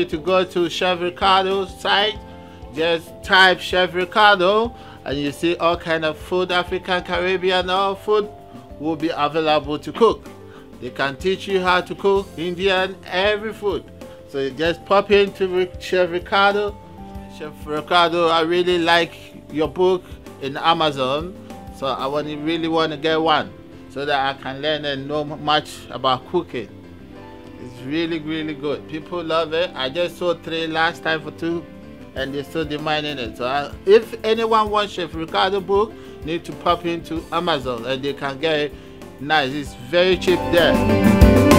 need to go to Chef Ricardo's site. Just type Chef Ricardo and you see all kind of food, African, Caribbean, all food will be available to cook. They can teach you how to cook Indian, every food. So you just pop into Chef Ricardo. Chef Ricardo, I really like your book in Amazon, so I really want to get one so that I can learn and know much about cooking. It's really, really good. People love it. I just sold 3 last time for 2, and they're still demanding it. So if anyone wants Chef Ricardo book, need to pop into Amazon and they can get it nice. It's very cheap there.